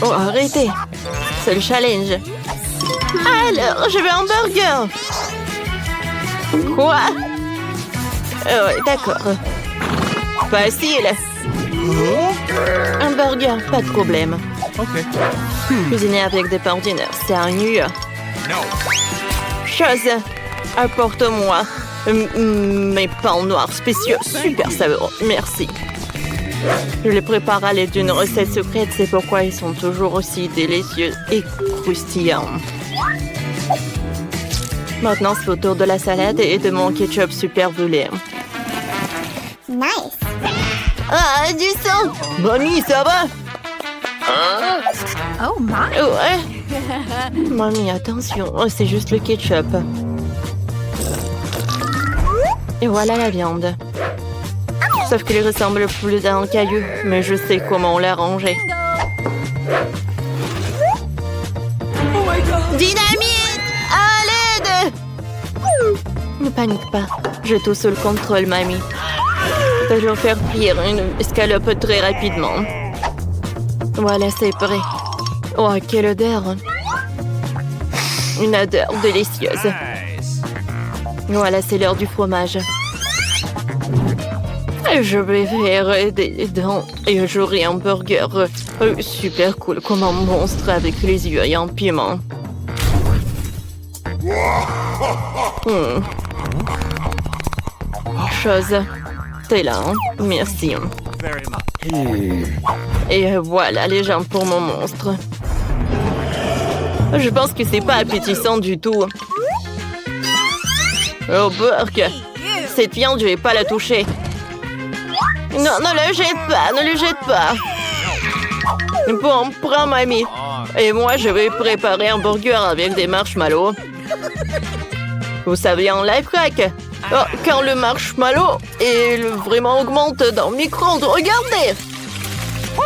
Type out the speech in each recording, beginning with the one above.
Oh, arrêtez. C'est le challenge. Alors, je veux un burger. Quoi? D'accord. Facile. Un burger, pas de problème. Cuisiner avec des pains ordinaires, c'est ennuyeux. Chose, apporte-moi mes pains noirs spéciaux, super savoureux, merci. Je les prépare à l'aide d'une recette secrète, c'est pourquoi ils sont toujours aussi délicieux et croustillants. Maintenant, c'est au tour de la salade et de mon ketchup super brûlé. Nice. Ah, du sang! Mamie, ça va? Oh my. Ouais. Mamie, attention, c'est juste le ketchup. Et voilà la viande. Sauf qu'il ressemble plus à un caillou, mais je sais comment l'arranger. Dynamite! À l'aide! Ne panique pas, j'ai tout sous le contrôle, mamie. Je vais faire cuire une escalope très rapidement. Voilà, c'est prêt. Oh, quelle odeur! Une odeur délicieuse. Voilà, c'est l'heure du fromage. Je vais faire des dents et j'aurai un burger super cool comme un monstre avec les yeux et un piment. Chose, t'es là, hein? Merci. Et voilà les jambes pour mon monstre. Je pense que c'est pas appétissant du tout. Oh, Burke! Cette viande, je vais pas la toucher. Non, ne le jette pas, ne le jette pas. Bon, prends mamie. Et moi, je vais préparer un burger avec des marshmallows. Vous savez un lifehack? Oh, quand le marshmallow vraiment augmente dans le micro-ondes, regardez!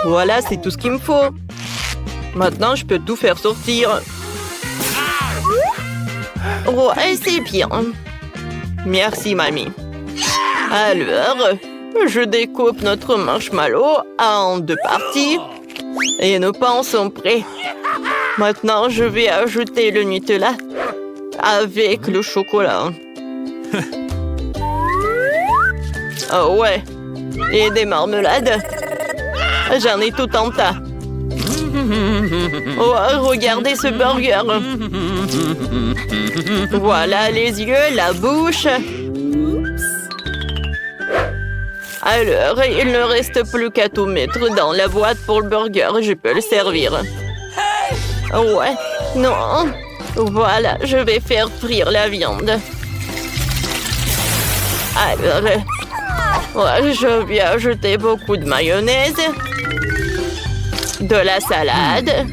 Voilà, c'est tout ce qu'il me faut. Maintenant, je peux tout faire sortir. Ouais, c'est bien. Merci, mamie. Alors, je découpe notre marshmallow en 2 parties. Et nos pains sont prêts. Maintenant, je vais ajouter le Nutella avec le chocolat. Oh ouais. Et des marmelades. J'en ai tout un tas. Oh, regardez ce burger. Voilà les yeux, la bouche. Alors, il ne reste plus qu'à tout mettre dans la boîte pour le burger. Je peux le servir. Ouais, non. Voilà, je vais faire frire la viande. Alors, ouais, je vais ajouter beaucoup de mayonnaise, de la salade,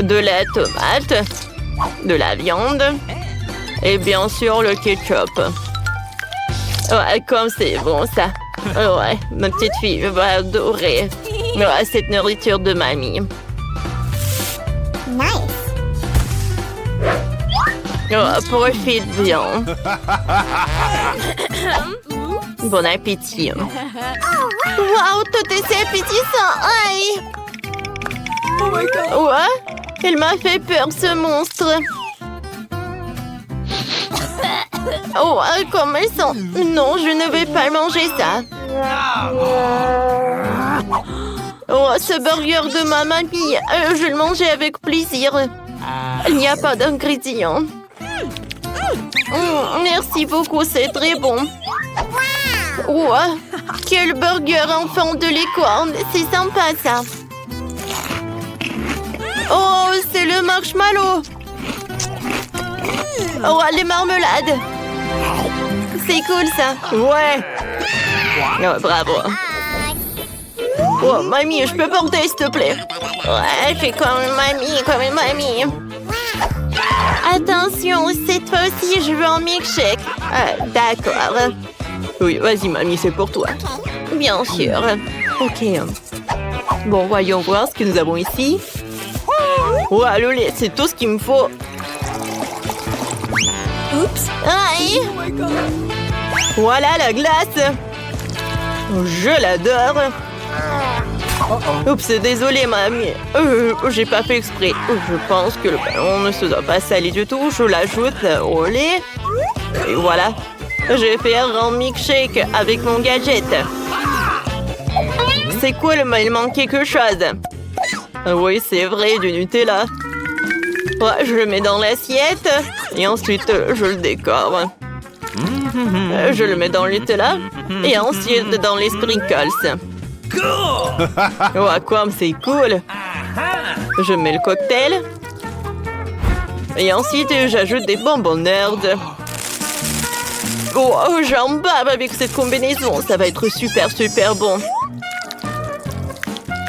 de la tomate, de la viande et bien sûr le ketchup. Ouais, comme c'est bon ça. Ouais, ma petite fille va adorer cette nourriture de mamie. Nice. Oh, profite bien. Bon appétit. Wow, tout est si appétissant. Aïe. Oh my god. Ouais, il m'a fait peur ce monstre. Oh, comme elles sont. Non, je ne vais pas manger ça. Oh, ce burger de ma mamie, je le mangeais avec plaisir. Il n'y a pas d'ingrédients. Merci beaucoup, c'est très bon. Oh, quel burger enfant de licorne. C'est sympa, ça. Oh, c'est le marshmallow. Oh, les marmelades. C'est cool, ça. Ouais. Oh, bravo. Oh, mamie, je peux porter, s'il te plaît. Ouais, fais comme une mamie. Attention, cette fois-ci, je veux un milkshake. D'accord. Oui, vas-y, mamie, c'est pour toi. Bien sûr. Ok. Bon, voyons voir ce que nous avons ici. Ouais, le lait, c'est tout ce qu'il me faut. Oups. Aïe! Oh my god. Voilà la glace! Je l'adore! Oups, désolé, mamie. J'ai pas fait exprès. Je pense que le ballon ne se doit pas salir du tout. Je l'ajoute au lait. Et voilà. Je vais faire un milkshake avec mon gadget. C'est cool, mais il manque quelque chose. Oui, c'est vrai, du Nutella. Ouais, je le mets dans l'assiette. Et ensuite, je le décore. Je le mets dans le Nutella. Et ensuite, dans les sprinkles. Ouais, quoi, c'est cool. Je mets le cocktail. Et ensuite, j'ajoute des bonbons Nerd. Oh, j'en bave avec cette combinaison. Ça va être super, super bon.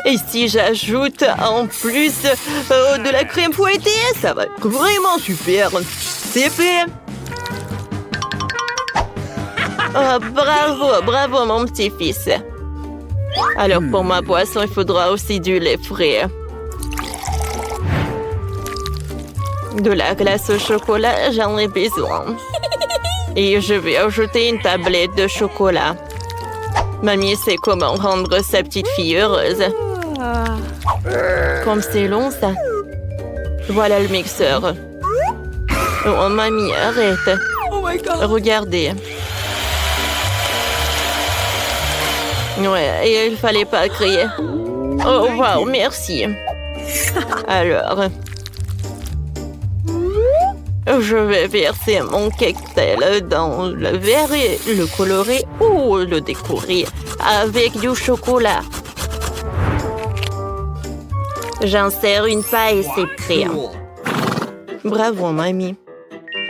Et si j'ajoute en plus de la crème fouettée, ça va être vraiment super. C'est fait. Oh, bravo, bravo mon petit-fils. Alors pour ma boisson, il faudra aussi du lait frais. De la glace au chocolat, j'en ai besoin. Et je vais ajouter une tablette de chocolat. Mamie sait comment rendre sa petite fille heureuse. Comme c'est long, ça. Voilà le mixeur. Oh, mamie, arrête. Oh my God. Regardez. Ouais, et il fallait pas crier. Oh, wow, merci. Alors, je vais verser mon cocktail dans le verre et le colorer ou le décorer avec du chocolat. J'insère une paille et c'est prêt. Bravo, mamie.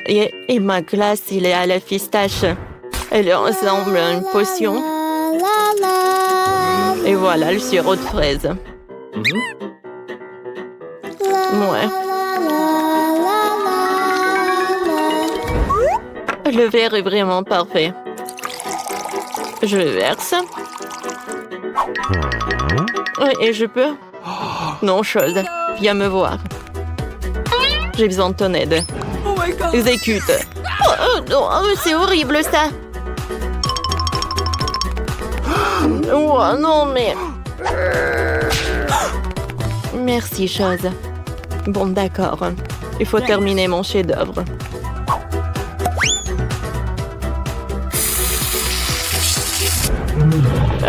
Et ma glace, il est à la pistache. Elle ressemble à une potion. Et voilà le sirop de fraise. Ouais. Le verre est vraiment parfait. Je verse. Et je peux? Non, chose. Viens me voir. J'ai besoin de ton aide. Oh my God. Exécute. Non, c'est horrible ça. Oh non, mais... Merci, chose. Bon, d'accord. Il faut terminer mon chef-d'œuvre.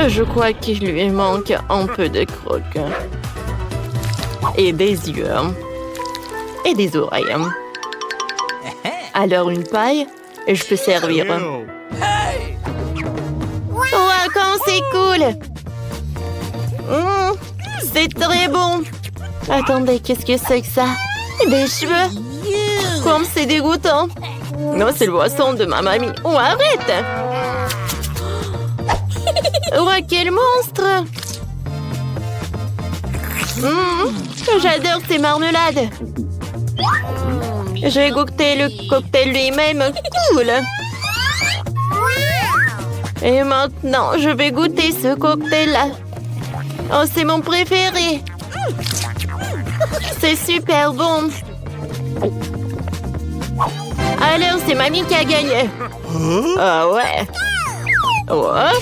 Je crois qu'il lui manque un peu de croque. Et des yeux. Et des oreilles. Alors une paille, et je peux servir. Wow, comme c'est cool! C'est très bon! Attendez, qu'est-ce que c'est que ça? Des cheveux? Comme c'est dégoûtant! Non, c'est le boisson de ma mamie. Oh, arrête! Oh, quel monstre! J'adore ces marmelades! J'ai goûté le cocktail lui-même. Cool! Et maintenant, je vais goûter ce cocktail-là. Oh, c'est mon préféré. C'est super bon. Alors, c'est mamie qui a gagné. Ah ouais. Ouais.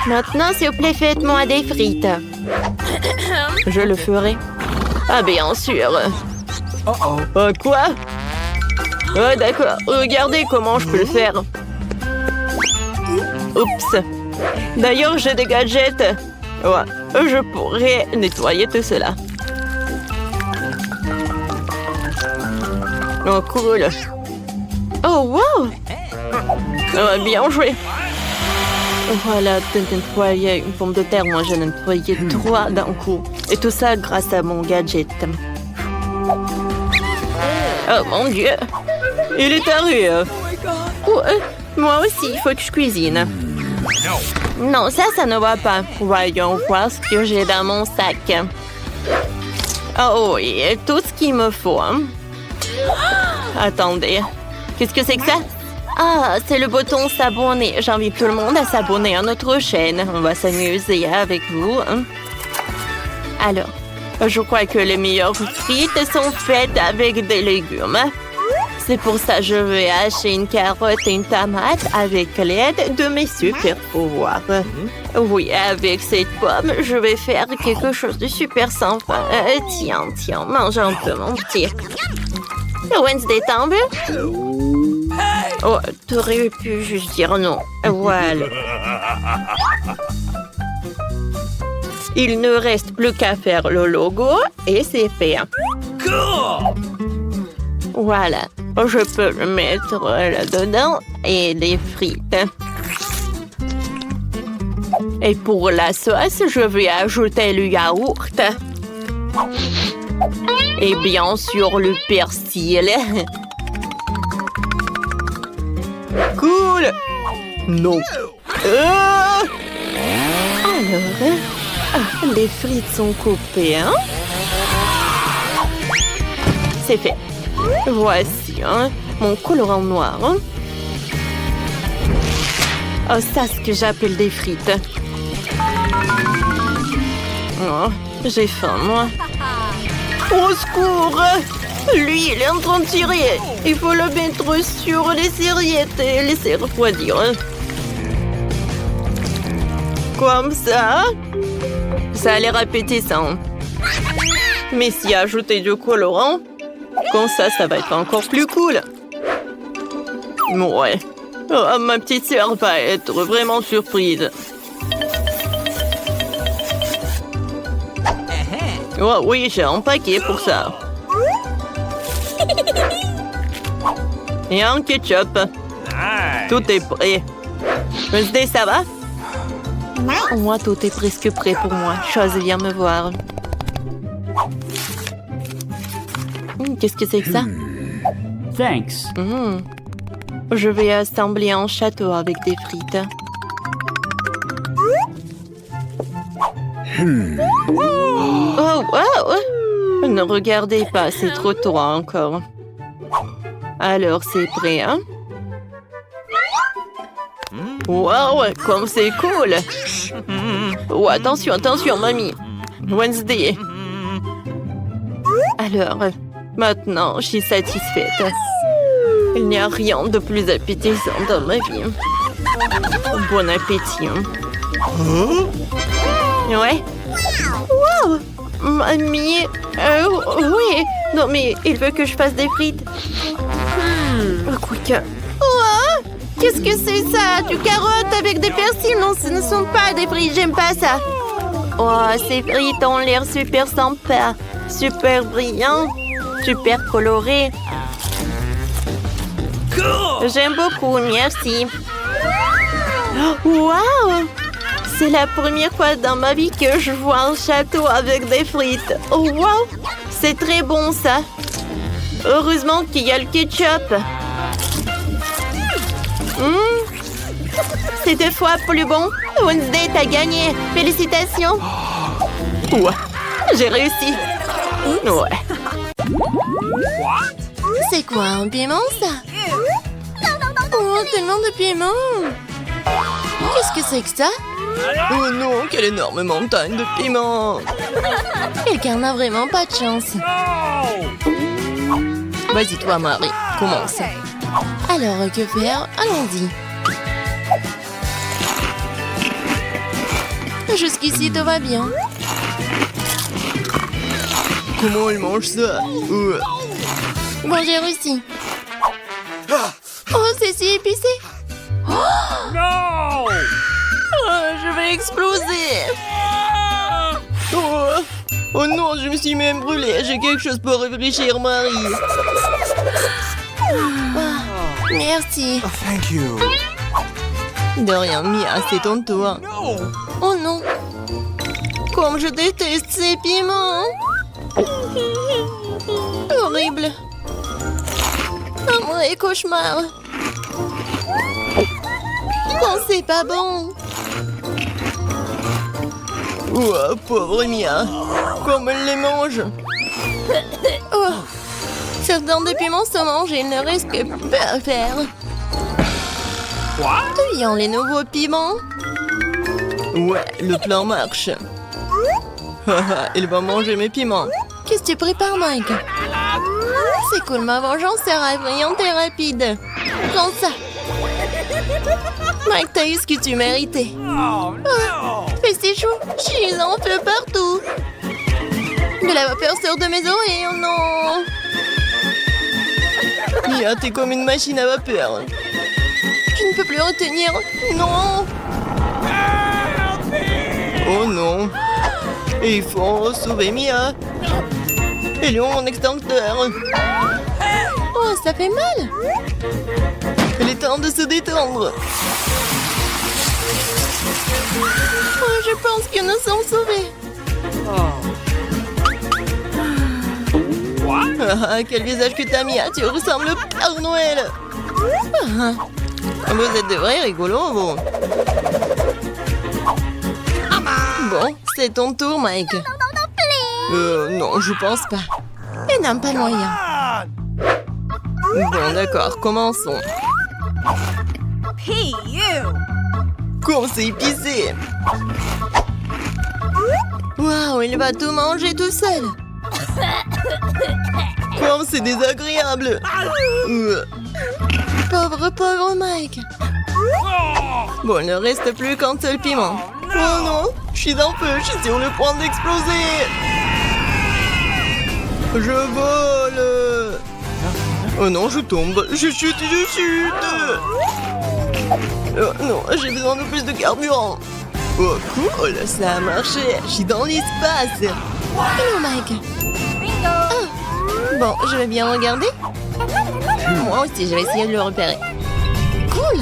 Maintenant, s'il vous plaît, faites-moi des frites. Je le ferai. Ah, bien sûr. Quoi? Oh, d'accord. Regardez comment je peux le faire. Oups. D'ailleurs, j'ai des gadgets. Ouais. Je pourrais nettoyer tout cela. Oh, cool. Oh, wow. Oh, bien joué. Voilà, de nettoyer une pomme de terre. Moi, j'ai nettoyé 3 d'un coup. Et tout ça grâce à mon gadget. Oh, mon Dieu. Il est arrivé. Oh, moi aussi, il faut que je cuisine. Non, ça ne va pas. Voyons voir ce que j'ai dans mon sac. Oh oui, tout ce qu'il me faut. Attendez. Qu'est-ce que c'est que ça? Ah, c'est le bouton s'abonner. J'invite tout le monde à s'abonner à notre chaîne. On va s'amuser avec vous. Alors, je crois que les meilleures frites sont faites avec des légumes. C'est pour ça que je vais hacher une carotte et une tomate avec l'aide de mes super pouvoirs. Oui, avec cette pomme, je vais faire quelque chose de super sympa. Tiens, mange un peu, mon petit. Wednesday tombe. Oh, t'aurais pu juste dire non. Voilà. Il ne reste plus qu'à faire le logo et c'est fait. Voilà. Je peux le mettre là-dedans et les frites. Et pour la sauce, je vais ajouter le yaourt. Et bien sûr, le persil. Cool! Non. Alors, les frites sont coupées, hein? C'est fait. Voici mon colorant noir. Oh, ça, c'est ce que j'appelle des frites. Oh, j'ai faim, moi. Au secours! Lui, il est en train de tirer. Il faut le mettre sur les serviettes et laisser refroidir. Comme ça. Ça a l'air appétissant. Mais si ajouter du colorant, comme ça va être encore plus cool. Ouais. Oh, ma petite sœur va être vraiment surprise. Oh oui, j'ai un paquet pour ça. Et un ketchup. Tout est prêt. Wednesday, ça va? Moi, tout est presque prêt pour moi. Chose, viens me voir. Qu'est-ce que c'est que ça? Thanks. Je vais assembler un château avec des frites. Oh, wow! Ne regardez pas, c'est trop tôt encore. Alors, c'est prêt, hein? Wow, comme c'est cool! Oh, attention, mamie! Wednesday! Alors, maintenant, je suis satisfaite. Il n'y a rien de plus appétissant dans ma vie. Bon appétit. Ouais. Wow! Mamie! Oui! Non, mais il veut que je fasse des frites. Quoique... Oh! Qu'est-ce que c'est ça? Du carotte avec des persils? Non, ce ne sont pas des frites, j'aime pas ça. Oh, ces frites ont l'air super sympa. Super brillant. Super coloré. J'aime beaucoup, merci. Wow! C'est la première fois dans ma vie que je vois un château avec des frites. Oh, wow! C'est très bon, ça. Heureusement qu'il y a le ketchup. C'est 2 fois plus bon. Wednesday, t'as gagné. Félicitations. Ouais, j'ai réussi. Ouais. C'est quoi, un piment, ça? Oh, tellement de piment. Qu'est-ce que c'est que ça? Oh non, quelle énorme montagne de piment. Quelqu'un n'a vraiment pas de chance. Vas-y, toi, Marie, commence. Alors, que faire? Allons-y. Jusqu'ici, tout va bien. Comment il mange ça? Bon, j'ai réussi. Oh, c'est si épicé. No! Je vais exploser. Oh non, je me suis même brûlée. J'ai quelque chose pour réfléchir, Marie. Merci. Oh, thank you. De rien, Mia, c'est ton tour. Oh non. Comme je déteste ces piments. Horrible. Un vrai cauchemar. Oh, c'est pas bon. Oh, pauvre Mia. Comme elle les mange. Oh. Certains des piments se mangent et il ne reste que peu à faire. Voyons les nouveaux piments. Ouais, le plan marche. Il va manger mes piments. Qu'est-ce que tu prépares, Mike? C'est cool, ma vengeance sera effrayante et rapide. Prends ça. Mike, t'as eu ce que tu méritais. Oh no! Fais c'est chaud, je suis en feu partout. De la vapeur sort de mes oreilles, oh non. Mia, t'es comme une machine à vapeur. Je ne peux plus retenir. Non. Oh non. Et il faut sauver Mia. Et lui, mon extincteur. Oh, ça fait mal. Il est temps de se détendre. Oh, je pense que nous sommes sauvés. Ah, quel visage que t'as mis, tu ressembles au Père Noël. Ah, vous êtes de vrais rigolos, vous. Bon, c'est ton tour, Mike. Non, je pense pas. Il n'a pas moyen. Bon, d'accord, commençons. Hey, you! Comme c'est épicé. Waouh, il va tout manger tout seul. Comme c'est désagréable. Pauvre Mike. Bon, il ne reste plus qu'un seul piment. Oh non, je suis en feu, je suis sur le point d'exploser. Je vole. Oh non, je tombe, je chute. Oh non, j'ai besoin de plus de carburant. Oh cool, ça a marché, je suis dans l'espace. Hello Mike. Ah, bon, je vais bien regarder. Moi aussi, je vais essayer de le repérer. Cool.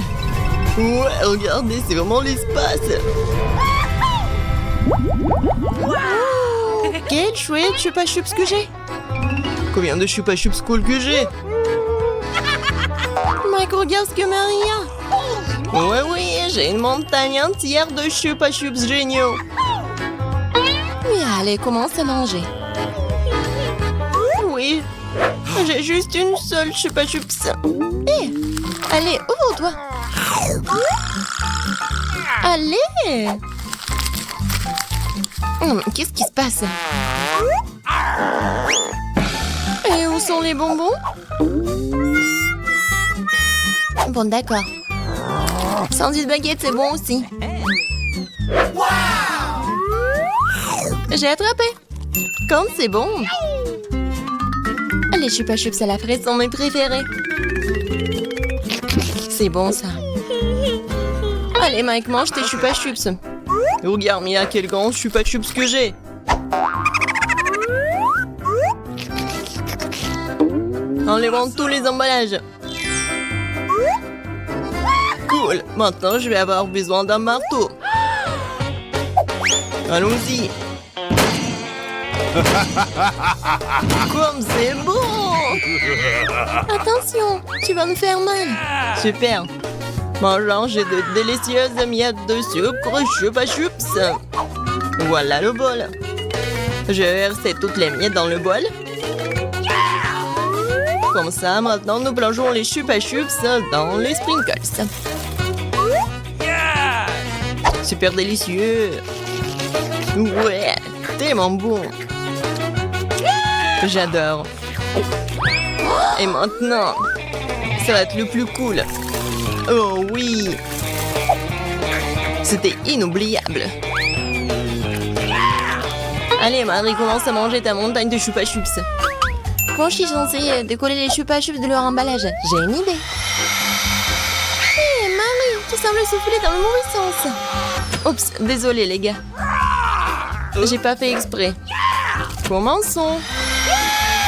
Ouais, regardez, c'est vraiment l'espace. Wow. Quel chouette chupa chups que j'ai. Combien de chupa chups cool que j'ai. Mike, regarde ce que Maria. Oui, j'ai une montagne entière de chupa chups géniaux. Mais allez, commence à manger. Oui, j'ai juste une seule chupa chups. Hé, allez, ouvre-toi. Allez. Qu'est-ce qui se passe? Et où sont les bonbons? Bon, d'accord. Sandwich baguette, c'est bon aussi. J'ai attrapé. Comme c'est bon. Les chupa chups à la fraise sont mes préférés. C'est bon ça. Allez Mike, mange tes chupa chups. Regarde Mia, quel grand chupa chups que j'ai. Enlevons tous les emballages. Cool, maintenant je vais avoir besoin d'un marteau. Allons-y. Comme c'est bon. Attention, tu vas me faire mal. Super. Mangeant, j'ai de délicieuses miettes de sucre chupa chups. Voilà le bol. Je vais verser toutes les miettes dans le bol. Comme ça, maintenant, nous plongeons les chupa chups dans les sprinkles. Super délicieux. Ouais, tellement bon. J'adore. Et maintenant, ça va être le plus cool. Oh oui. C'était inoubliable. Allez, Marie, commence à manger ta montagne de chupa chups. Quand je suis censée décoller les chupa chups de leur emballage, j'ai une idée. Hé, Marie, tu sembles souffler dans le mauvais sens. Oups, désolé les gars. J'ai pas fait exprès. Commençons.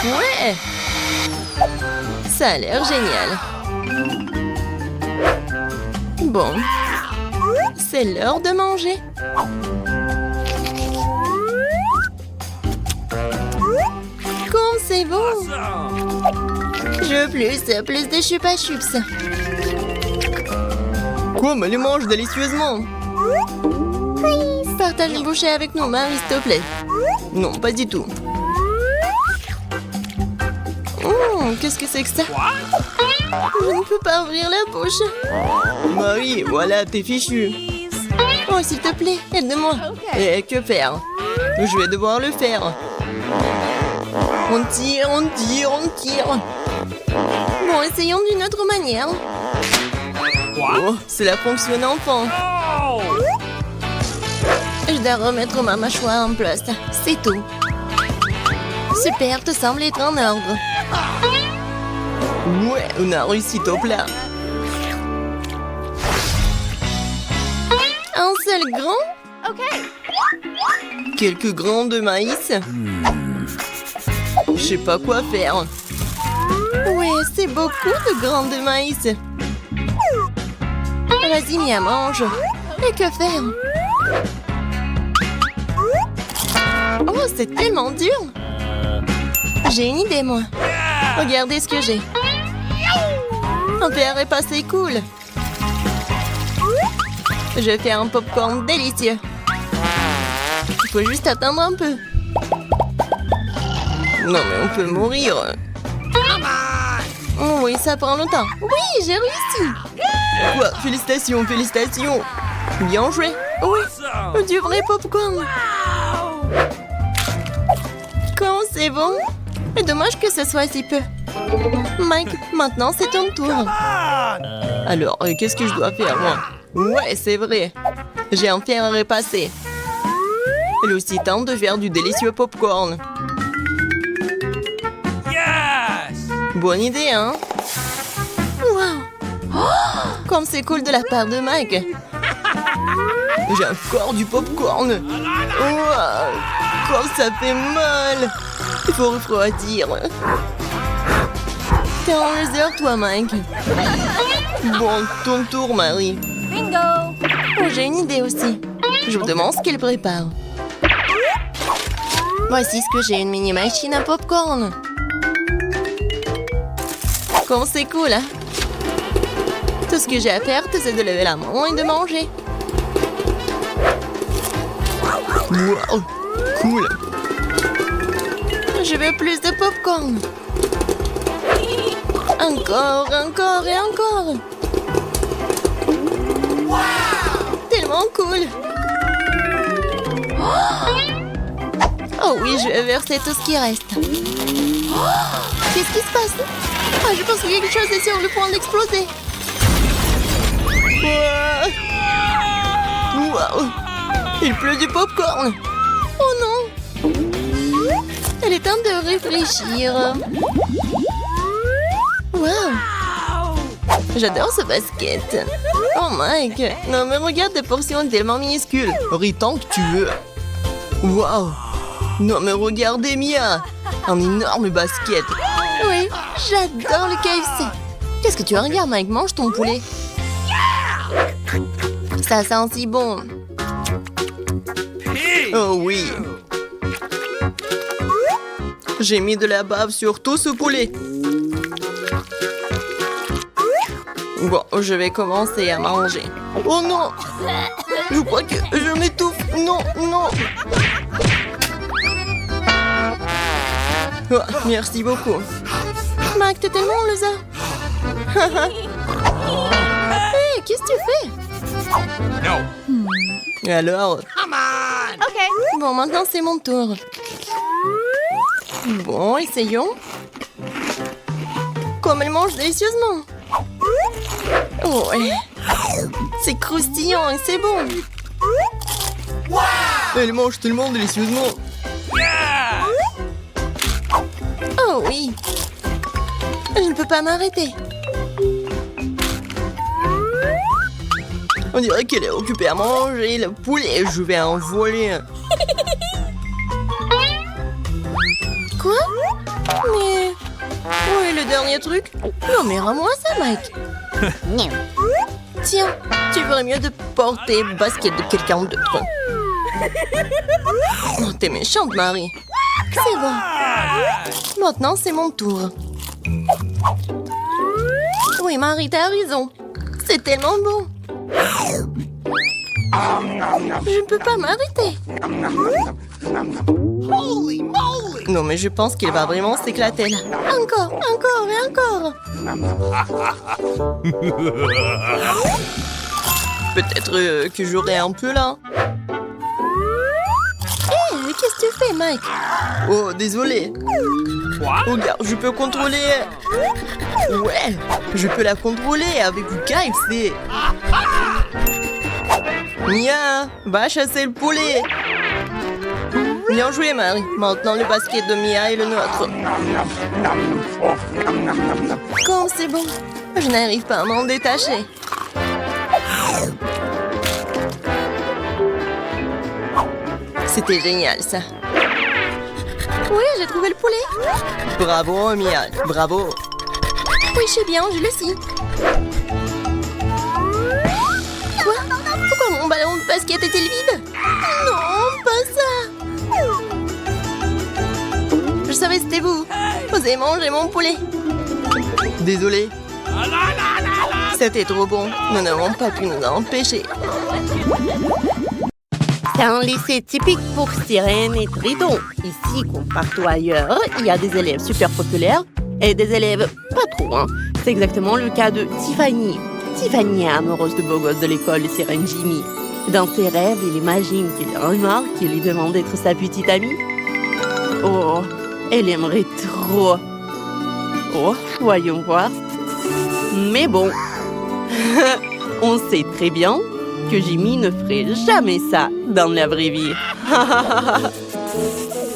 Ouais. Ça a l'air génial. Bon. C'est l'heure de manger. Comme c'est bon. Je veux plus de chupa chups. Quoi, mais les mange délicieusement. Partage une bouchée avec nous, Marie, s'il te plaît. Non, pas du tout. Qu'est-ce que c'est que ça? Je ne peux pas ouvrir la bouche. Marie, voilà, t'es fichu. Oh, s'il te plaît, aide-moi. Et que faire? Je vais devoir le faire. On tire, on tire, on tire. Bon, essayons d'une autre manière. Oh, cela fonctionne enfin. Je dois remettre ma mâchoire en place. C'est tout. Super, te semble être en ordre. Ouais, on a réussi au plat. Un seul grain? Ok. Quelques grains de maïs? Je sais pas quoi faire. Ouais, c'est beaucoup de grains de maïs. Vas-y, Mia, mange. Et que faire? Oh, c'est tellement dur. J'ai une idée, moi. Regardez ce que j'ai. Un verre est passé cool. Je fais un popcorn délicieux. Il faut juste attendre un peu. Non, mais on peut mourir. Oh oui, ça prend longtemps. Oui, j'ai réussi. Quoi? Félicitations, félicitations. Bien joué. Oui, du vrai popcorn. Quand c'est bon. Dommage que ce soit si peu. Mike, maintenant c'est ton tour. Alors, qu'est-ce que je dois faire, moi? Ouais, c'est vrai. J'ai un fer à repasser. Il est aussi temps de faire du délicieux popcorn. Bonne idée, hein? Wow! Oh, comme c'est cool de la part de Mike. J'ai encore du popcorn. Wow, comme ça fait mal. Il faut refroidir. T'es en réserve, toi, Mike. Bon, ton tour, Marie. Bingo! Oh, j'ai une idée aussi. Je vous demande ce qu'elle prépare. Voici ce que j'ai, une mini machine à popcorn. Comme c'est cool, hein? Tout ce que j'ai à faire, c'est de lever la main et de manger. Wow, cool. Je veux plus de popcorn. Encore, encore et encore. Tellement cool. Oh oui, je vais verser tout ce qui reste. Qu'est-ce qui se passe? Ah, je pense que quelque chose est sur le point d'exploser. Wow. Il pleut du popcorn. Oh non. Il est temps de réfléchir. Wow. J'adore ce basket. Oh Mike. Non mais regarde des portions tellement minuscules. Ris tant que tu veux. Wow. Non mais regardez Mia. Un énorme basket. Oui, j'adore le KFC. Qu'est-ce que tu regardes Mike? Mange ton poulet. Ça sent si bon. Oh oui. J'ai mis de la bave sur tout ce poulet. Bon, je vais commencer à manger. Oh non! Je crois que je m'étouffe. Non, non. Oh, merci beaucoup. Mac, t'es tellement loser. Hé, qu'est-ce que tu fais? Non. Alors? Ok. Bon, maintenant c'est mon tour. Bon, essayons. Comme elle mange délicieusement. Oh, ouais. C'est croustillant et c'est bon. Elle mange tellement délicieusement. Oh oui. Je ne peux pas m'arrêter. On dirait qu'elle est occupée à manger le poulet. Je vais en voler. Quoi? Mais... où est le dernier truc? Non mais rends-moi ça, Mike. Tiens, tu ferais mieux de porter le basket de quelqu'un d'autre. Oh, t'es méchante, Marie. C'est bon. Maintenant, c'est mon tour. Oui, Marie, t'as raison. C'est tellement bon. Je ne peux pas m'arrêter. Non, mais je pense qu'il va vraiment s'éclater là. Encore, encore et encore. Peut-être que j'aurai un peu là. Hé, qu'est-ce que tu Désolé, Mike. Oh, désolé. Regarde, je peux contrôler. Ouais, je peux la contrôler avec du KFC. Mia, va chasser le poulet. Bien joué, Marie. Maintenant, le basket de Mia est le nôtre. Quand c'est bon, je n'arrive pas à m'en détacher. C'était génial, ça. Oui, j'ai trouvé le poulet. Bravo, Mia. Bravo. Oui, je sais bien, je le sais. Quoi? Pourquoi mon ballon de basket est-il vide? Non, pas ça. Je savais que c'était vous. Osez manger mon poulet. Désolé. C'était trop bon. Nous n'avons pas pu nous en empêcher. C'est un lycée typique pour sirènes et tridons. Ici, partout ailleurs, il y a des élèves super populaires et des élèves pas trop. C'est exactement le cas de Tiffany. Tiffany est amoureuse de beau gosse de l'école, le sirène Jimmy. Dans ses rêves, il imagine qu'il y a un humain qui lui demande d'être sa petite amie. Oh, elle aimerait trop. Oh, voyons voir. Mais bon, on sait très bien que Jimmy ne ferait jamais ça dans la vraie vie.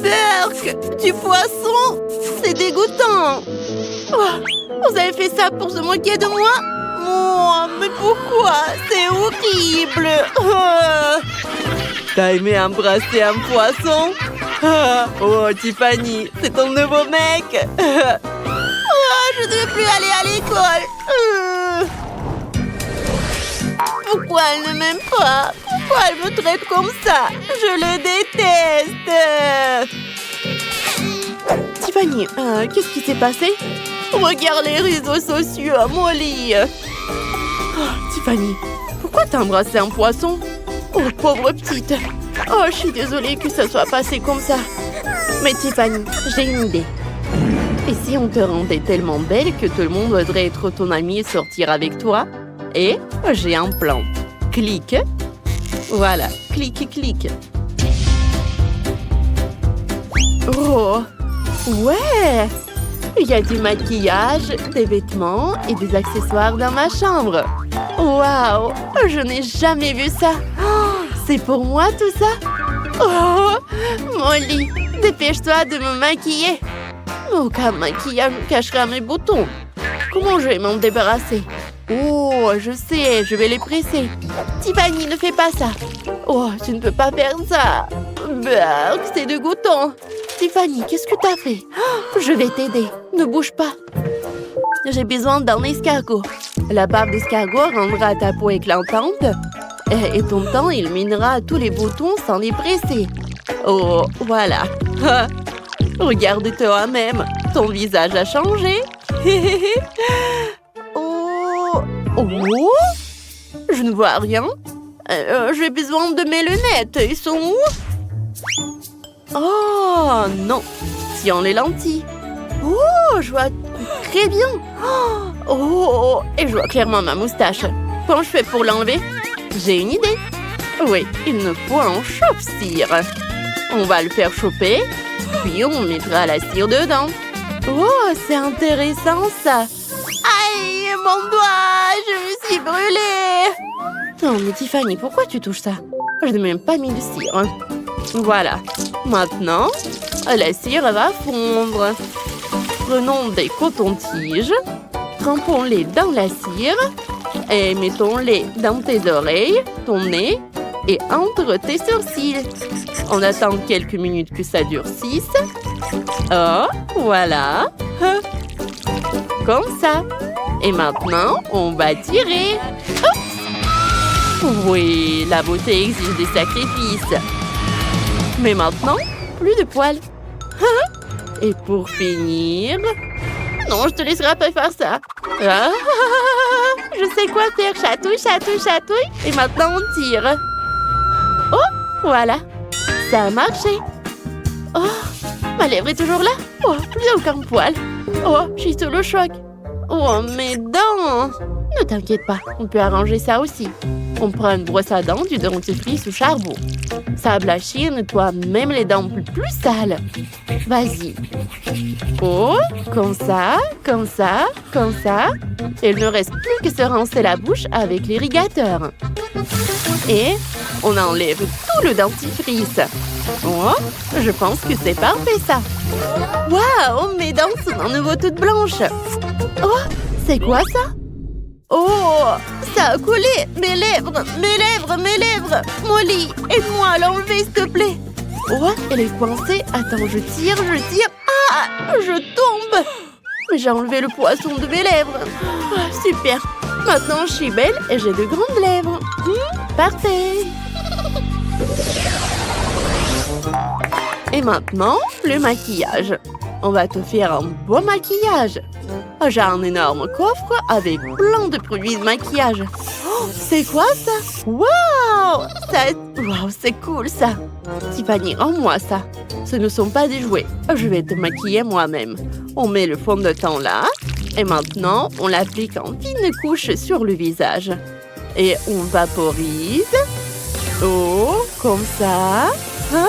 Berk, du poisson, c'est dégoûtant. Oh, vous avez fait ça pour se moquer de moi? Oh, mais pourquoi? C'est horrible. T'as aimé embrasser un poisson? Oh, Tiffany, c'est ton nouveau mec. Je ne veux plus aller à l'école. Pourquoi elle ne m'aime pas? Pourquoi elle me traite comme ça? Je le déteste. Tiffany, qu'est-ce qui s'est passé? Regarde les réseaux sociaux, Molly. Oh, Tiffany, pourquoi t'as embrassé un poisson? Oh, pauvre petite. Oh, je suis désolée que ça soit passé comme ça. Mais Tiffany, j'ai une idée. Et si on te rendait tellement belle que tout le monde voudrait être ton amie et sortir avec toi? Et j'ai un plan. Clique. Voilà, clique, clique. Oh, ouais! Il y a du maquillage, des vêtements et des accessoires dans ma chambre. Waouh! Je n'ai jamais vu ça. Oh, c'est pour moi tout ça? Oh, Molly, dépêche-toi de me maquiller. Aucun maquillage cachera mes boutons. Comment je vais m'en débarrasser? Oh, je sais, je vais les presser. Tiffany, ne fais pas ça. Oh, tu ne peux pas faire ça. Berk, c'est dégoûtant. Tiffany, qu'est-ce que t'as fait? Oh, je vais t'aider. Ne bouge pas. J'ai besoin d'un escargot. La bave d'escargot rendra ta peau éclatante. Et ton temps illuminera tous les boutons sans les presser. Oh, voilà. Regarde toi-même. Ton visage a changé. Oh, oh, je ne vois rien. J'ai besoin de mes lunettes. Ils sont où? Oh, non. Tiens les lentilles. Oh, je vois très bien. Oh, et je vois clairement ma moustache. Comment je fais pour l'enlever? J'ai une idée. Oui, il nous faut un chauffe-cire. On va le faire chauffer, puis on mettra la cire dedans. Oh, c'est intéressant ça. Aïe, mon doigt, je me suis brûlée. Non, mais Tiffany, pourquoi tu touches ça? Je n'ai même pas mis de cire. Voilà. Maintenant, la cire va fondre. Prenons des cotons-tiges, trempons-les dans la cire et mettons-les dans tes oreilles, ton nez et entre tes sourcils. On attend quelques minutes que ça durcisse. Oh, voilà. Comme ça. Et maintenant, on va tirer. Oups. Oui, la beauté exige des sacrifices. Mais maintenant, plus de poils. Et pour finir... Non, je te laisserai pas faire ça. Ah, je sais quoi faire. Chatouille, chatouille, chatouille. Et maintenant, on tire. Oh, voilà. Ça a marché. Oh, ma lèvre est toujours là. Oh, plus aucun poil. Oh, je suis sous le choc. Oh, mes dents! Ne t'inquiète pas, on peut arranger ça aussi. On prend une brosse à dents du dentifrice au charbon. Ça blanchit et nettoie même les dents plus sales. Vas-y. Oh, comme ça, comme ça, comme ça. Il ne reste plus que se rincer la bouche avec l'irrigateur. Et on enlève tout le dentifrice. Oh, je pense que c'est parfait ça. Waouh, mes dents sont à nouveau toutes blanches. Oh, c'est quoi ça? Oh, ça a collé. Mes lèvres, mes lèvres, mes lèvres. Molly, aide-moi à l'enlever, s'il te plaît. Oh, elle est coincée. Attends, je tire, je tire. Ah, je tombe. J'ai enlevé le poisson de mes lèvres. Ah, super. Maintenant, je suis belle et j'ai de grandes lèvres. Parfait. Et maintenant, le maquillage. On va te faire un beau maquillage. J'ai un énorme coffre avec plein de produits de maquillage. Oh, c'est quoi ça? Waouh! Waouh, c'est cool ça. Tiffany, rends-moi ça. Ce ne sont pas des jouets. Je vais te maquiller moi-même. On met le fond de teint là. Et maintenant, on l'applique en fine couche sur le visage. Et on vaporise. Oh, comme ça. Hein?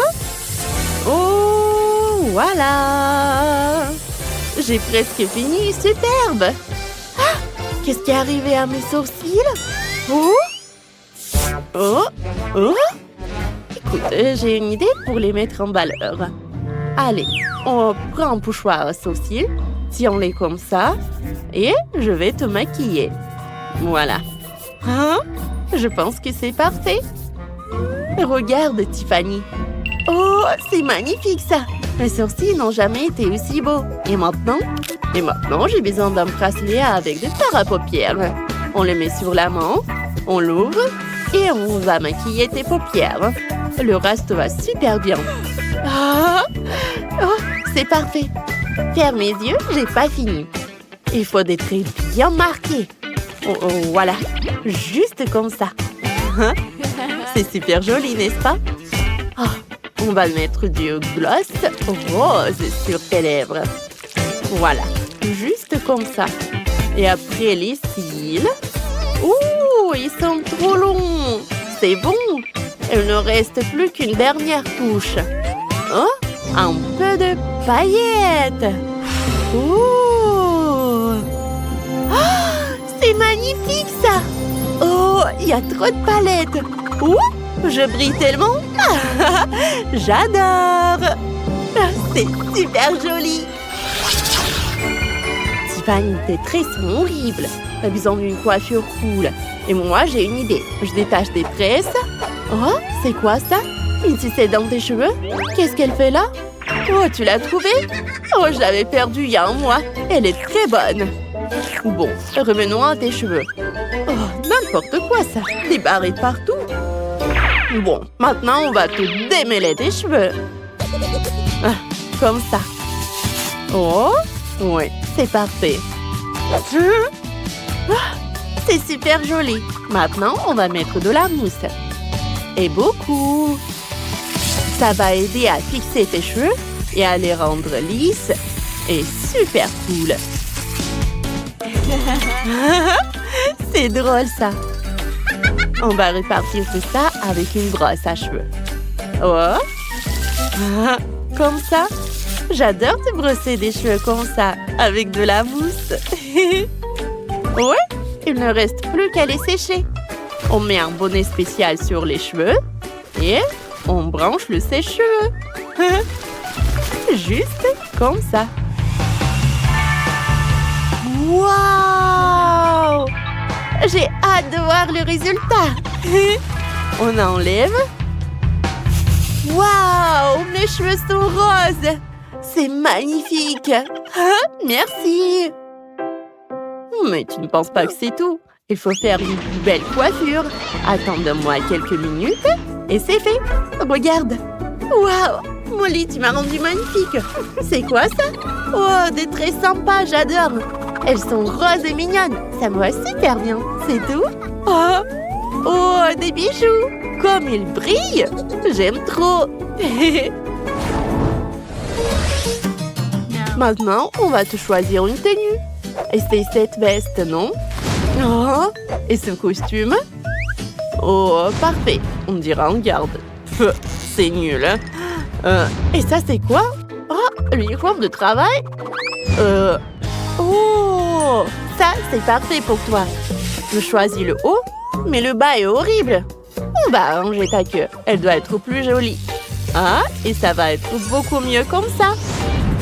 Oh, voilà. J'ai presque fini. Superbe. Ah, qu'est-ce qui est arrivé à mes sourcils? Oh, oh, oh. Écoute, j'ai une idée pour les mettre en valeur. Allez, on prend un pochoir à sourcils, tiens-les comme ça, et je vais te maquiller. Voilà. Hein? Je pense que c'est parfait. Regarde, Tiffany. Oh, c'est magnifique ça. Mes sourcils n'ont jamais été aussi beaux. Et maintenant, j'ai besoin d'un bracelet avec des fards à paupières. On le met sur la main, on l'ouvre et on va maquiller tes paupières. Le reste va super bien. Oh, c'est parfait. Ferme mes yeux, j'ai pas fini. Il faut des traits bien marqués. Oh, voilà, juste comme ça. C'est super joli, n'est-ce pas? Oh, on va mettre du gloss rose sur tes lèvres. Voilà, juste comme ça. Et après les cils. Ouh, ils sont trop longs. C'est bon. Il ne reste plus qu'une dernière touche. Oh, un peu de paillettes. Ouh. Oh, c'est magnifique ça. Oh, il y a trop de palettes. Ouh, je brille tellement. J'adore. C'est super joli. Tiffany, tes traits sont horribles. T'as besoin d'une coiffure cool. Et moi, j'ai une idée. Je détache des tresses. Oh, c'est quoi ça? Une ficelle dans tes cheveux? Qu'est-ce qu'elle fait là? Oh, tu l'as trouvée? Oh, je l'avais perdue il y a un mois. Elle est très bonne. Bon, revenons à tes cheveux. Oh, n'importe quoi ça. Des barrettes partout. Bon, maintenant, on va te démêler tes cheveux. Ah, comme ça. Oh, oui, c'est parfait. C'est super joli. Maintenant, on va mettre de la mousse. Et beaucoup. Ça va aider à fixer tes cheveux et à les rendre lisses et super cool. C'est drôle ça. On va repartir tout ça avec une brosse à cheveux. Oh. Comme ça. J'adore te brosser des cheveux comme ça, avec de la mousse. Ouais, il ne reste plus qu'à les sécher. On met un bonnet spécial sur les cheveux et on branche le sèche-cheveux. Juste comme ça. Waouh! J'ai hâte de voir le résultat. On enlève. Waouh! Mes cheveux sont roses. C'est magnifique. Merci. Mais tu ne penses pas que c'est tout? Il faut faire une belle coiffure. Attends-moi quelques minutes et c'est fait. Regarde. Waouh! Molly, tu m'as rendu magnifique. C'est quoi ça? Oh, des traits sympas, j'adore. Elles sont roses et mignonnes. Ça me va super bien. C'est tout? Oh, des bijoux. Comme ils brillent. J'aime trop. Maintenant, on va te choisir une tenue. Et c'est cette veste, non? Oh, et ce costume? Oh, parfait. On dirait un garde. Pff, c'est nul. Et ça, c'est quoi? Oh, l'uniforme de travail? Oh, ça, c'est parfait pour toi. Je choisis le haut, mais le bas est horrible. On va ranger ta queue. Elle doit être plus jolie. Ah, et ça va être beaucoup mieux comme ça.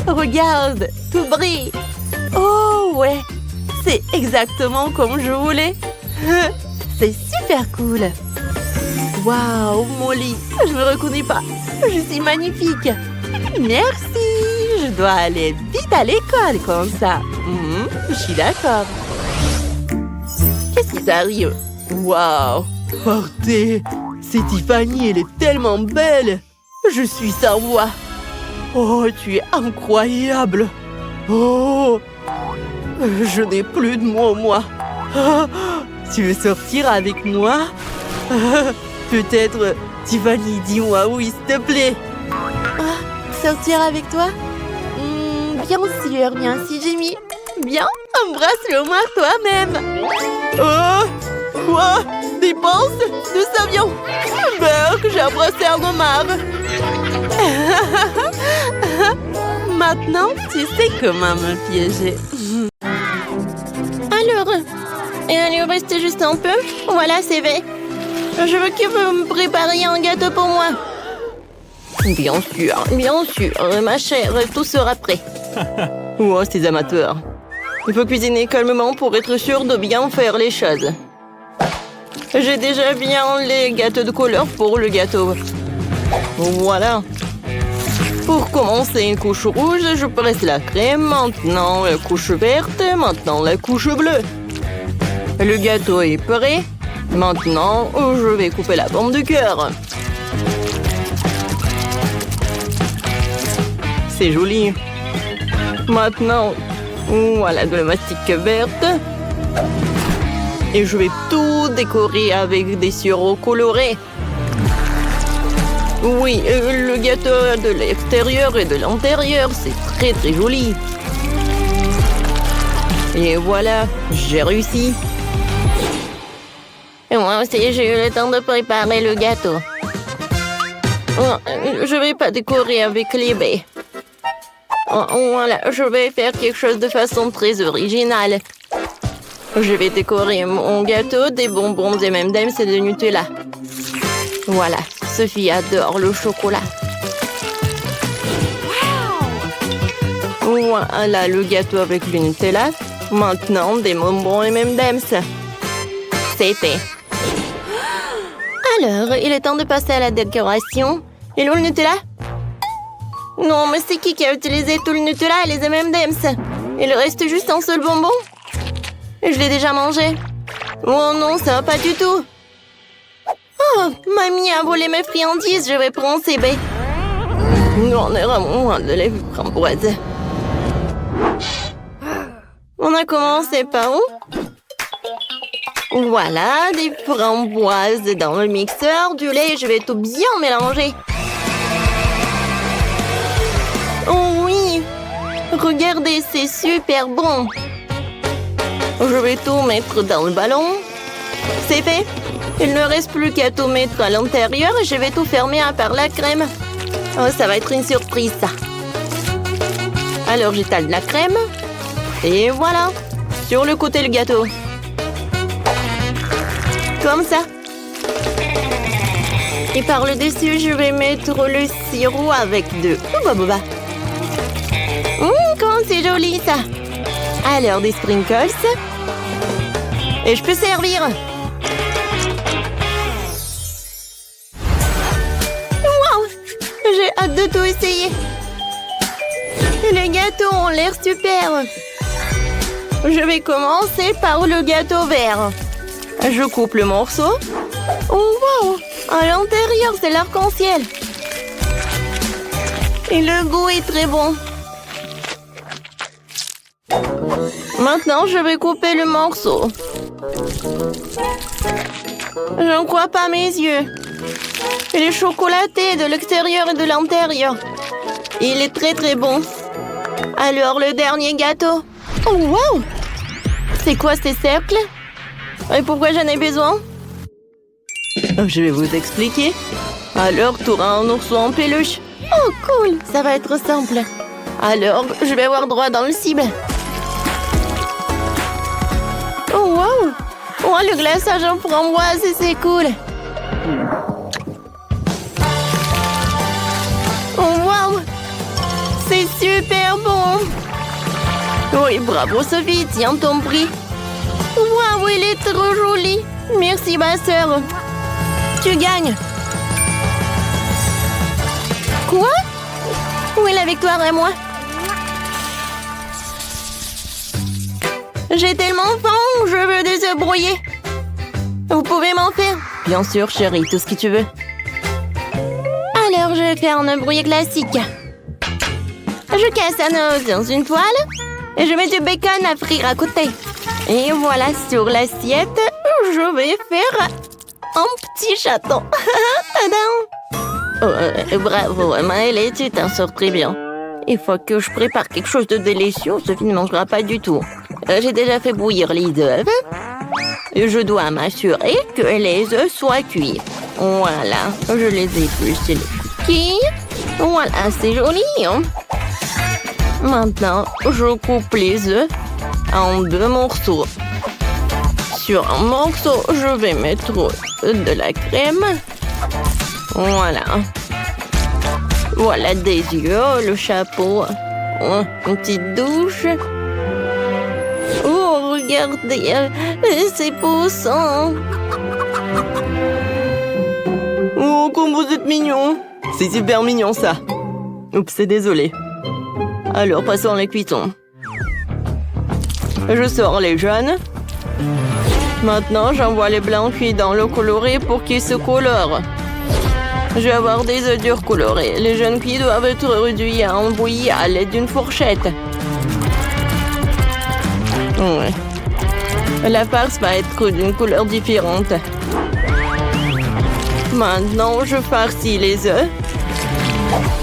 Regarde, tout brille. Oh, ouais. C'est exactement comme je voulais. C'est super cool. Waouh, Molly, je me reconnais pas. Je suis magnifique. Merci. Je dois aller vite à l'école comme ça. Je suis d'accord. Qu'est-ce qui t'arrive? Waouh. Partez. C'est Tiffany, elle est tellement belle. Je suis sans voix. Oh, tu es incroyable. Oh, je n'ai plus de mots, moi. Ah, tu veux sortir avec moi? Peut-être, Tiffany, dis-moi oui, s'il te plaît. Ah, sortir avec toi? Bien sûr, Jimmy. Bien, embrasse-le-moi toi-même. Oh, quoi? Dépense? Nous savions. Burk, j'ai embrassé un homard. Maintenant, tu sais comment me piéger. Alors, il reste juste un peu. Voilà, c'est fait. Je veux que vous me prépariez un gâteau pour moi. Bien sûr, ma chère, tout sera prêt. Oh, ces amateurs. Il faut cuisiner calmement pour être sûr de bien faire les choses. J'ai déjà bien les gâteaux de couleur pour le gâteau. Voilà. Pour commencer une couche rouge, je presse la crème, maintenant la couche verte, maintenant la couche bleue. Le gâteau est prêt. Maintenant, je vais couper la pomme de cœur. C'est joli. Maintenant, voilà de la mastic verte. Et je vais tout décorer avec des sirops colorés. Oui, le gâteau de l'extérieur et de l'intérieur, c'est très très joli. Et voilà, j'ai réussi. Et moi aussi, j'ai eu le temps de préparer le gâteau. Je vais pas décorer avec les baies. Voilà, je vais faire quelque chose de façon très originale. Je vais décorer mon gâteau des bonbons des M&M's et de Nutella. Voilà, Sophie adore le chocolat. Voilà le gâteau avec le Nutella. Maintenant, des bonbons M&M's. C'est fait. Alors, il est temps de passer à la décoration. Et où le Nutella? Non, mais c'est qui a utilisé tout le Nutella et les M&M's? Il reste juste un seul bonbon? Je l'ai déjà mangé. Oh non, ça va pas du tout. Oh, mamie a volé mes friandises, je vais prendre ces baies. Non, on est vraiment loin de les framboises. On a commencé par où? Voilà, des framboises dans le mixeur, du lait, je vais tout bien mélanger. Oh oui, regardez, c'est super bon. Je vais tout mettre dans le ballon. C'est fait. Il ne reste plus qu'à tout mettre à l'intérieur et je vais tout fermer à part la crème. Oh, ça va être une surprise, ça. Alors, j'étale de la crème. Et voilà. Sur le côté, le gâteau. Comme ça. Et par le dessus, je vais mettre le sirop avec de boba. Comment c'est joli, ça. Alors, des sprinkles. Et je peux servir. Wow! J'ai hâte de tout essayer. Les gâteaux ont l'air super. Je vais commencer par le gâteau vert. Je coupe le morceau. Oh, wow! À l'intérieur, c'est l'arc-en-ciel. Et le goût est très bon. Maintenant, je vais couper le morceau. Je ne crois pas mes yeux. Il est chocolaté de l'extérieur et de l'intérieur. Il est très très bon. Alors, le dernier gâteau. Oh, wow! C'est quoi ces cercles? Et pourquoi j'en ai besoin? Je vais vous expliquer. Alors, tu auras un ourson en peluche. Oh, cool! Ça va être simple. Alors, je vais avoir droit dans le cible. Oh, wow! Oh, le glaçage en framboise, c'est cool! Oh, wow! C'est super bon! Oui, bravo Sophie, tiens ton prix. Waouh, il est trop joli. Merci ma sœur. Tu gagnes. Quoi? Où est la victoire à moi? J'ai tellement faim, je veux des œufs brouillés. Vous pouvez m'en faire? Bien sûr, chérie, tout ce que tu veux. Alors, je vais faire un œuf brouillé classique. Je casse un œuf dans une poêle et je mets du bacon à frire à côté. Et voilà, sur l'assiette, je vais faire un petit chaton. Tadam! Bravo, Maëlle, tu t'en sors très bien. Il faut que je prépare quelque chose de délicieux, Sophie ne mangera pas du tout. J'ai déjà fait bouillir les œufs. Et je dois m'assurer que les œufs soient cuits. Voilà, je les épluche les coquilles. Voilà, c'est joli. Hein? Maintenant, je coupe les œufs en 2 morceaux. Sur un morceau, je vais mettre de la crème. Voilà. Voilà des yeux, le chapeau. Une petite douche. Oh, regardez, c'est poussant. Oh, comme vous êtes mignon. C'est super mignon, ça. Oups, désolé. Alors, passons à la cuisson. Je sors les jaunes. Maintenant, j'envoie les blancs cuits dans l'eau colorée pour qu'ils se colorent. Je vais avoir des œufs durs colorés. Les jaunes cuits doivent être réduits en bouillie à l'aide d'une fourchette. Ouais. La farce va être d'une couleur différente. Maintenant, je farcis les œufs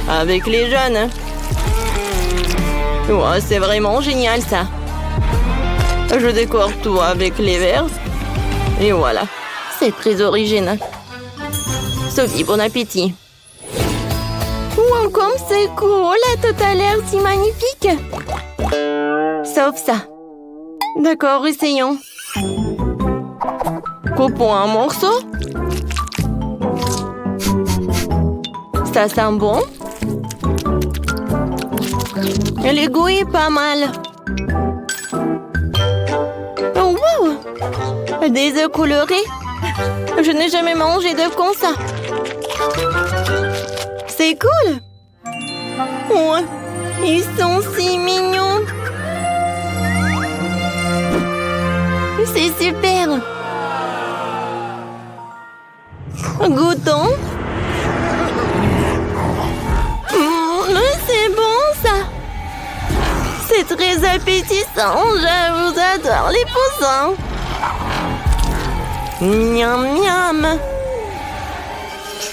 avec les jaunes. Ouais, c'est vraiment génial, ça. Je décore tout avec les verts. Et voilà. C'est très original. Sophie, bon appétit. Wow, comme c'est cool. Tout a l'air si magnifique. Sauf ça. D'accord, essayons. Coupons un morceau. Ça sent bon. Le goût est pas mal. Oh, wow! Des œufs colorés. Je n'ai jamais mangé d'œufs comme ça. C'est cool. Ouais, ils sont si mignons. C'est super. Goûtons. C'est bon, ça. C'est très appétissant. Je vous adore les poussins. Miam, miam.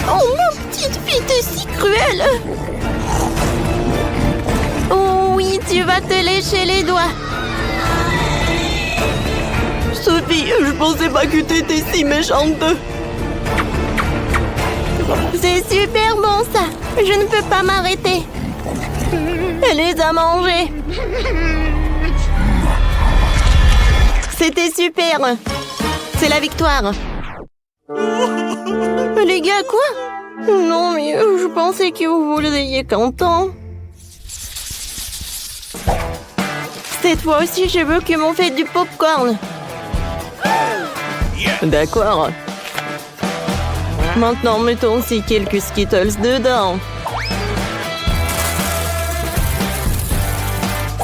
Oh, ma petite fille, t'es si cruelle. Oh oui, tu vas te lécher les doigts. Sophie, je pensais pas que t'étais si méchante. C'est super bon, ça. Je ne peux pas m'arrêter. Elle les a mangés. C'était super. C'est la victoire. Les gars, quoi? Non, mais je pensais que vous vouliez content. Cette fois aussi, je veux que m'on fait du popcorn. D'accord. Maintenant, mettons aussi quelques Skittles dedans.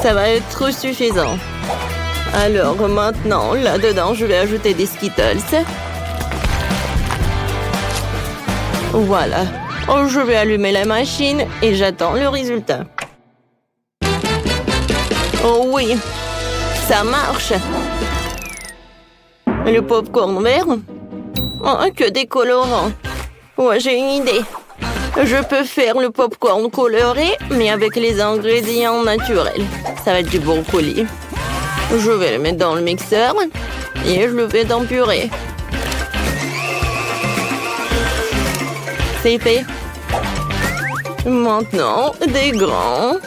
Ça va être suffisant. Alors maintenant, là-dedans, je vais ajouter des Skittles. Voilà. Oh, je vais allumer la machine et j'attends le résultat. Oh oui, ça marche. Le popcorn vert. Oh, que des colorants. Ouais, j'ai une idée. Je peux faire le popcorn coloré, mais avec les ingrédients naturels. Ça va être du brocoli. Je vais le mettre dans le mixeur et je le fais en purée. C'est fait. Maintenant, des grains.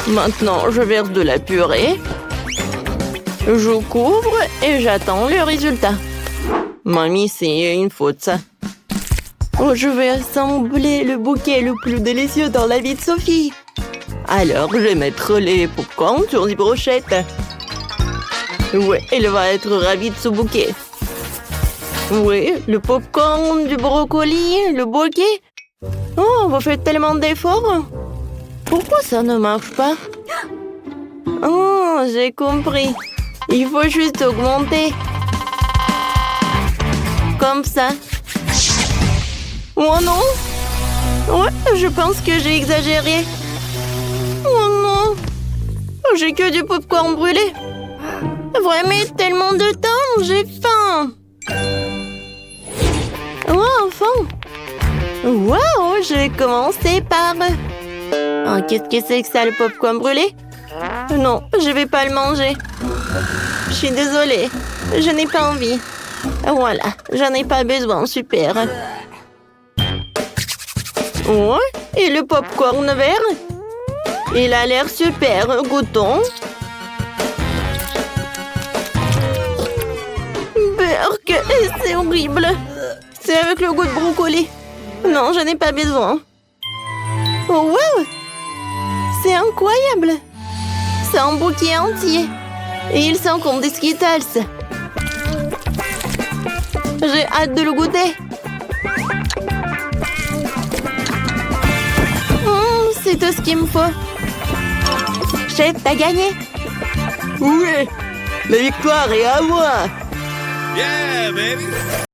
Maintenant, je verse de la purée. Je couvre et j'attends le résultat. Mamie, c'est une faute, ça. Oh, je vais assembler le bouquet le plus délicieux dans la vie de Sophie. Alors, je vais mettre les popcorn sur les brochettes. Ouais, elle va être ravie de ce bouquet. Oui, le popcorn, du brocoli, le bouquet. Oh, vous faites tellement d'efforts. Pourquoi ça ne marche pas? Oh, j'ai compris. Il faut juste augmenter. Comme ça. Oh non! Ouais, je pense que j'ai exagéré. Oh non! J'ai que du popcorn brûlé. Vraiment tellement de temps, j'ai faim. Oh, enfin! Wow, je vais commencer par... Oh, qu'est-ce que c'est que ça, le popcorn brûlé? Non, je vais pas le manger. Je suis désolée, je n'ai pas envie. Voilà, j'en ai pas besoin, super. Ouais, et le popcorn vert? Il a l'air super, goûtons. Berk, c'est horrible. C'est avec le goût de brocoli. Non, je n'ai pas besoin. Oh, wow! C'est incroyable! C'est un bouquet entier. Et il sent comme des Skittles. J'ai hâte de le goûter. C'est tout ce qu'il me faut. Chef, t'as gagné? Oui! La victoire est à moi! Yeah, baby!